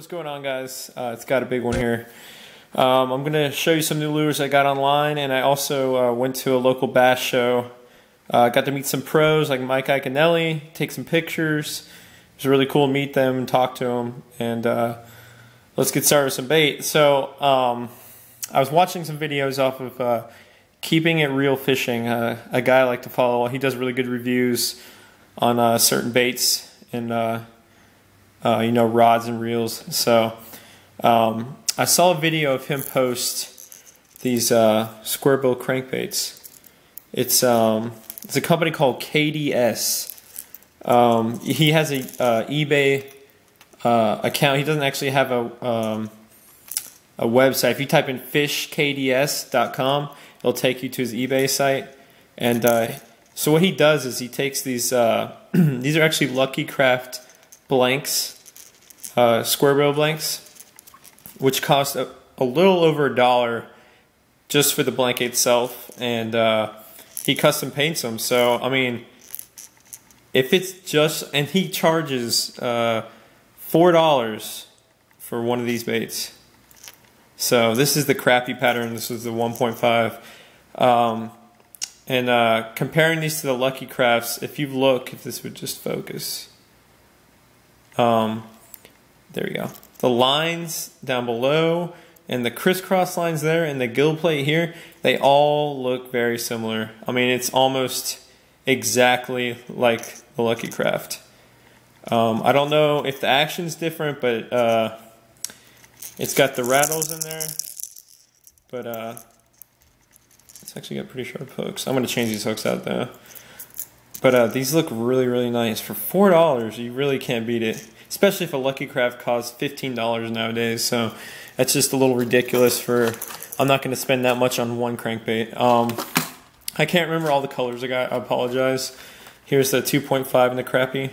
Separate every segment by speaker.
Speaker 1: What's going on, guys? It's got a big one here. I'm going to show you some new lures I got online, and I also went to a local bass show. Got to meet some pros like Mike Iaconelli, take some pictures. It was really cool to meet them and talk to them. And let's get started with some bait. So I was watching some videos off of Keeping It Real Fishing, a guy I like to follow. He does really good reviews on certain baits and you know, rods and reels. So I saw a video of him post these square bill crankbaits. It's a company called KDS. He has a eBay account. He doesn't actually have a website. If you type in fishkds.com, it'll take you to his eBay site. And so what he does is he takes these. These are actually Lucky Craft blanks. Square bill blanks, which cost a little over $1 just for the blank itself, and he custom paints them. So I mean, if it's just, and he charges $4 for one of these baits. So this is the crappy pattern. This is the 1.5, and comparing these to the Lucky Crafts, if you look, if this would just focus. There we go. The lines down below and the crisscross lines there and the gill plate here, they all look very similar. I mean, it's almost exactly like the Lucky Craft. I don't know if the action's different, but it's got the rattles in there. But it's actually got pretty sharp hooks. I'm going to change these hooks out though. But these look really, really nice. For $4, you really can't beat it. Especially if a Lucky Craft costs $15 nowadays. So that's just a little ridiculous for, I'm not going to spend that much on one crankbait. I can't remember all the colors I got. I apologize. Here's the 2.5 and the crappie.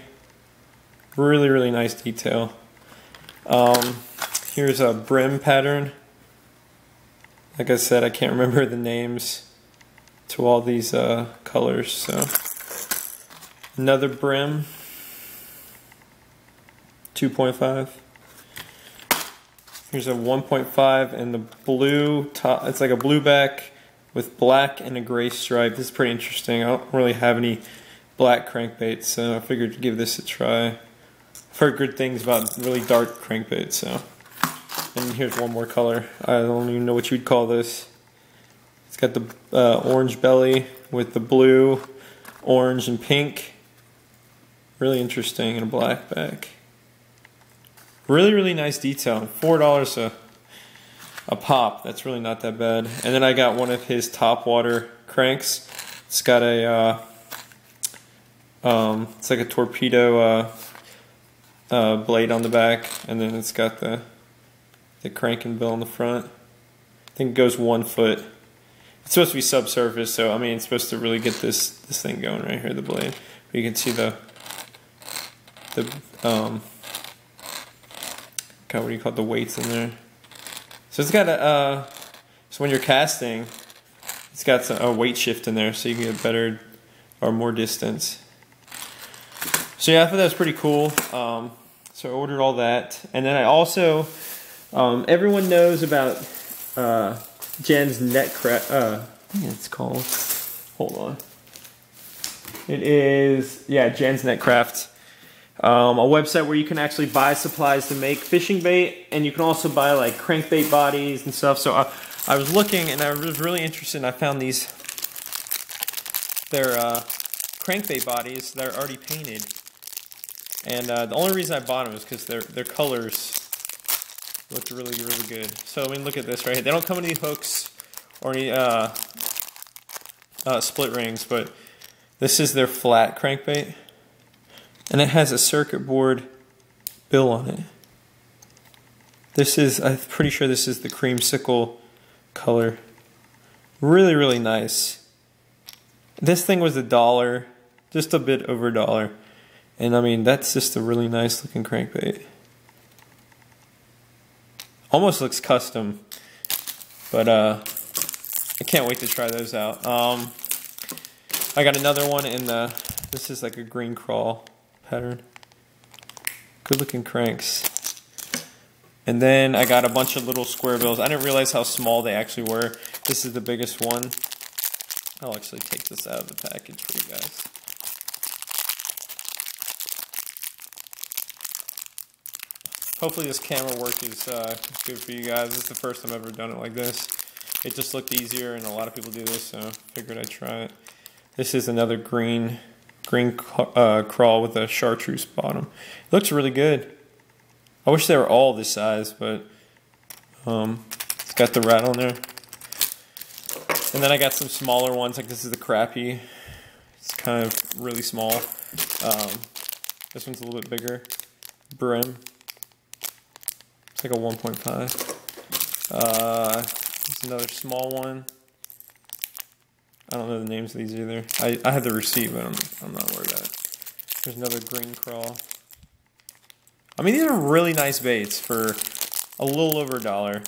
Speaker 1: Really, really nice detail. Here's a brim pattern. Like I said, I can't remember the names to all these colors. So another brim. 2.5. Here's a 1.5 and the blue top. It's like a blue back with black and a gray stripe. This is pretty interesting. I don't really have any black crankbaits, so I figured to give this a try. I've heard good things about really dark crankbaits. So, and here's one more color. I don't even know what you'd call this. It's got the orange belly with the blue, orange, and pink. Really interesting, and a black back. Really, really nice detail. $4 a pop. That's really not that bad. And then I got one of his top water cranks. It's got a it's like a torpedo blade on the back, and then it's got the cranking bill on the front. I think it goes 1 foot. It's supposed to be subsurface, so I mean it's supposed to really get this thing going right here, the blade. But you can see the what do you call it, the weights in there. So it's got a so when you're casting, it's got a weight shift in there, so you can get better or more distance. So yeah, I thought that was pretty cool. So I ordered all that, and then I also everyone knows about Jen's Netcraft. I think it's called. Hold on. It is, yeah, Jen's Netcraft. A website where you can actually buy supplies to make fishing bait, and you can also buy like crankbait bodies and stuff. So I was looking, and I was really interested, and I found these. They're crankbait bodies that are already painted, and the only reason I bought them is because their colors looked really, really good. So I mean, look at this right here. They don't come in any hooks or any split rings, but this is their flat crankbait. And it has a circuit board bill on it. This is, I'm pretty sure this is the creamsicle color. Really, really nice. This thing was $1, just a bit over $1. And I mean, that's just a really nice looking crankbait. Almost looks custom. But I can't wait to try those out. I got another one in the, this is like a green crawl pattern. Good looking cranks. And then I got a bunch of little square bills. I didn't realize how small they actually were. This is the biggest one. I'll actually take this out of the package for you guys. Hopefully this camera work is good for you guys. This is the first time I've ever done it like this. It just looked easier, and a lot of people do this, so I figured I'd try it. This is another green crawl with a chartreuse bottom. It looks really good. I wish they were all this size, but it's got the rat on there. And then I got some smaller ones, like this is the crappie. It's kind of really small. This one's a little bit bigger. Brim. It's like a 1.5. It's another small one. I don't know the names of these either. I have the receipt, but I'm not worried about it. There's another green crawl. I mean, these are really nice baits for a little over $1.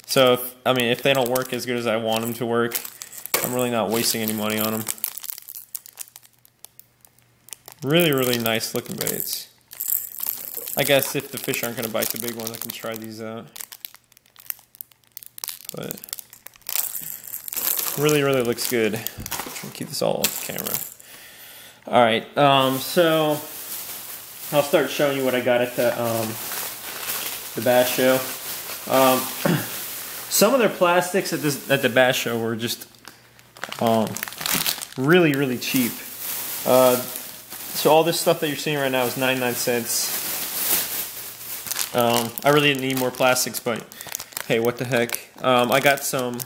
Speaker 1: So, if they don't work as good as I want them to work, I'm really not wasting any money on them. Really, really nice looking baits. I guess if the fish aren't going to bite the big ones, I can try these out. But really, really looks good. Try and keep this all off the camera. Alright, so I'll start showing you what I got at the Bass Show. Some of their plastics at the Bass Show were just really, really cheap. So all this stuff that you're seeing right now is 99 cents. I really didn't need more plastics, but hey, what the heck. I got some,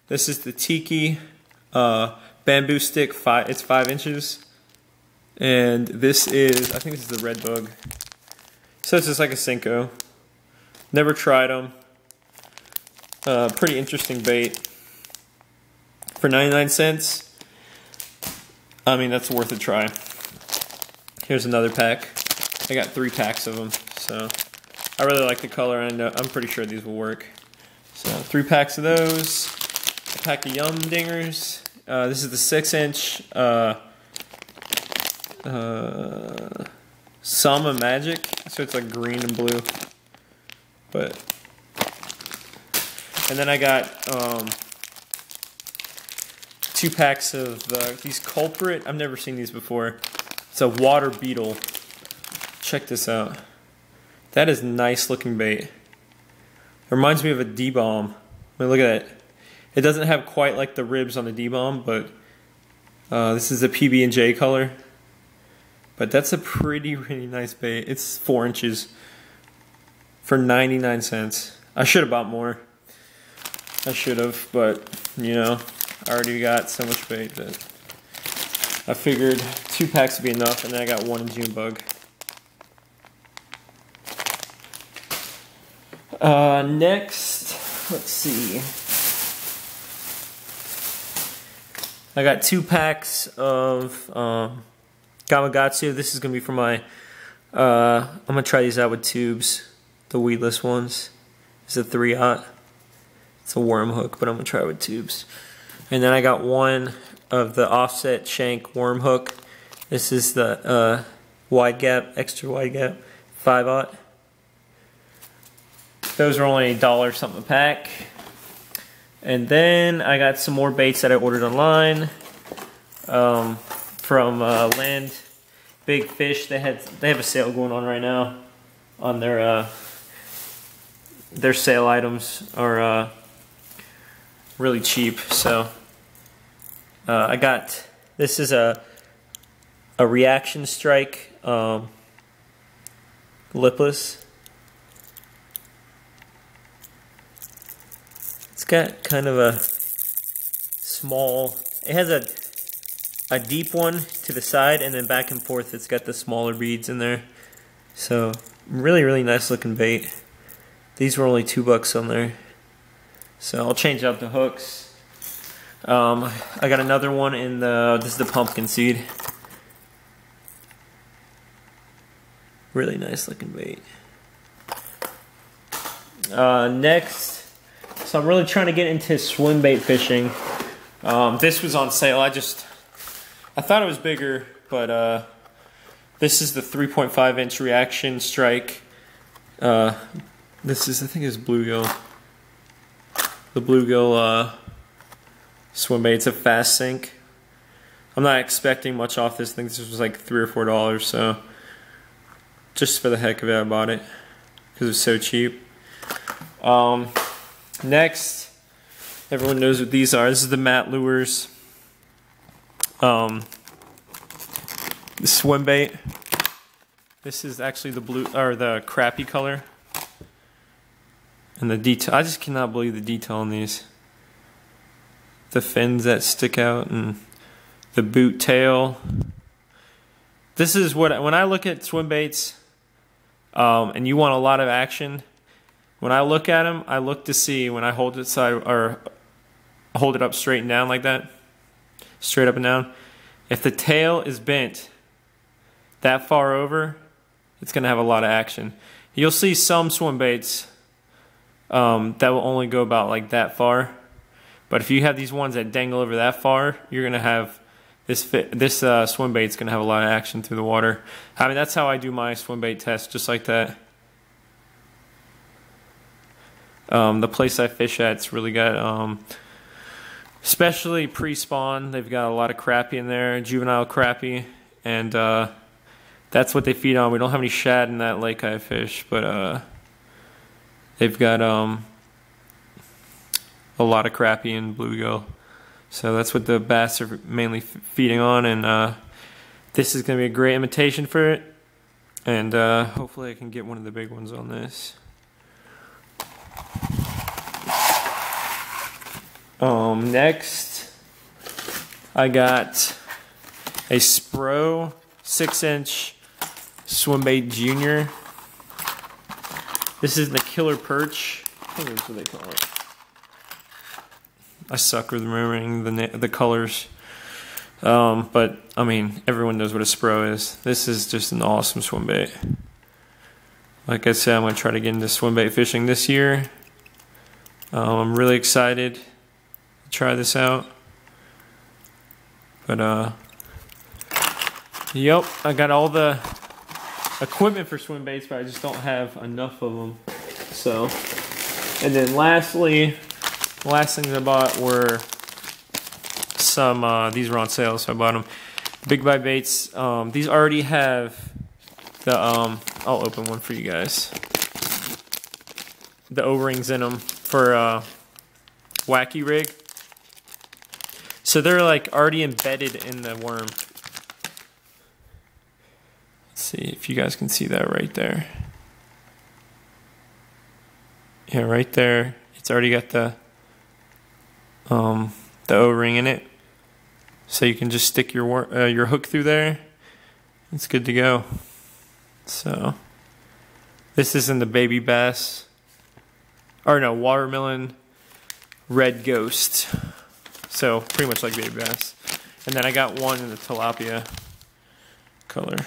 Speaker 1: this is the Tiki bamboo stick, it's 5 inches. And this is, I think this is the Red Bug. So it's just like a Senko. Never tried them. Pretty interesting bait. For 99 cents, I mean, that's worth a try. Here's another pack. I got 3 packs of them, so I really like the color, and I'm pretty sure these will work. So 3 packs of those. A pack of Yum Dingers. This is the 6-inch Sama Magic, so it's like green and blue. And then I got 2 packs of these Culprit. I've never seen these before. It's a water beetle. Check this out. That is nice looking bait. It reminds me of a D-bomb. I mean, look at it. It doesn't have quite like the ribs on the D-bomb, but this is the PB&J color. But that's a pretty, really nice bait. It's 4 inches for 99 cents. I should have bought more. I should have, but you know, I already got so much bait that I figured 2 packs would be enough, and then I got 1 in June Bug. Next, let's see. I got 2 packs of Gamakatsu. This is gonna be for my. I'm gonna try these out with tubes, the weedless ones. It's a 3/0. It's a worm hook, but I'm gonna try it with tubes. And then I got 1 of the offset shank worm hook. This is the wide gap, extra wide gap, 5/0. Those are only $1 something a pack. And then I got some more baits that I ordered online from Land Big Fish. They have a sale going on right now on their sale items are really cheap. So I got, this is a Reaction Strike lipless. It's got kind of a small, it has a deep one to the side, and then back and forth it's got the smaller beads in there. So really, really nice looking bait. These were only $2 on there. So I'll change out the hooks. I got another one in this is the pumpkin seed. Really nice looking bait. Next, so I'm really trying to get into swim bait fishing. This was on sale. I thought it was bigger, but this is the 3.5-inch Reaction Strike This is, I think it's bluegill. The bluegill swim bait. It's a fast sink. I'm not expecting much off this thing. This was like $3 or $4, so just for the heck of it, I bought it because it's so cheap. Next, everyone knows what these are. This is the Matt Lures the swim bait. This is actually the blue or the crappie color. And the detail, I just cannot believe the detail on these. The fins that stick out and the boot tail. This is what, when I look at swim baits, and you want a lot of action, when I look at them, I look to see when I hold it side or hold it up straight and down like that, straight up and down. If the tail is bent that far over, it's going to have a lot of action. You'll see some swim baits that will only go about like that far, but if you have these ones that dangle over that far, you're going to have this swim bait's going to have a lot of action through the water. I mean, that's how I do my swim bait test, just like that. The place I fish at, it's really got, especially pre-spawn, they've got a lot of crappie in there, juvenile crappie, and that's what they feed on. We don't have any shad in that lake I fish, but they've got a lot of crappie and bluegill. So that's what the bass are mainly feeding on, and this is going to be a great imitation for it, and hopefully I can get one of the big ones on this. Next, I got a Spro 6-inch swim bait junior. This is the Killer Perch. I think that's what they call it. I suck with remembering the colors, but I mean, everyone knows what a Spro is. This is just an awesome swim bait. Like I said, I'm going to try to get into swim bait fishing this year. I'm really excited to try this out. But yep, I got all the equipment for swim baits, but I just don't have enough of them. So, and then lastly, the last things I bought were some, these were on sale, so I bought them. Big Bite Baits. These already have the, I'll open one for you guys. The O-rings in them for Wacky Rig. So they're like already embedded in the worm. Let's see if you guys can see that right there. Yeah, right there. It's already got the O-ring in it, so you can just stick your hook through there. It's good to go. So this is in the baby bass, or no, watermelon red ghost. So pretty much like baby bass. And then I got one in the tilapia color.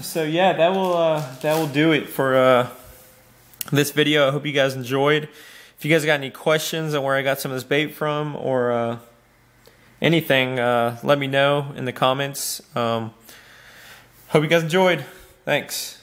Speaker 1: So yeah, that will do it for this video. I hope you guys enjoyed. If you guys got any questions on where I got some of this bait from, or anything, let me know in the comments. Hope you guys enjoyed. Thanks.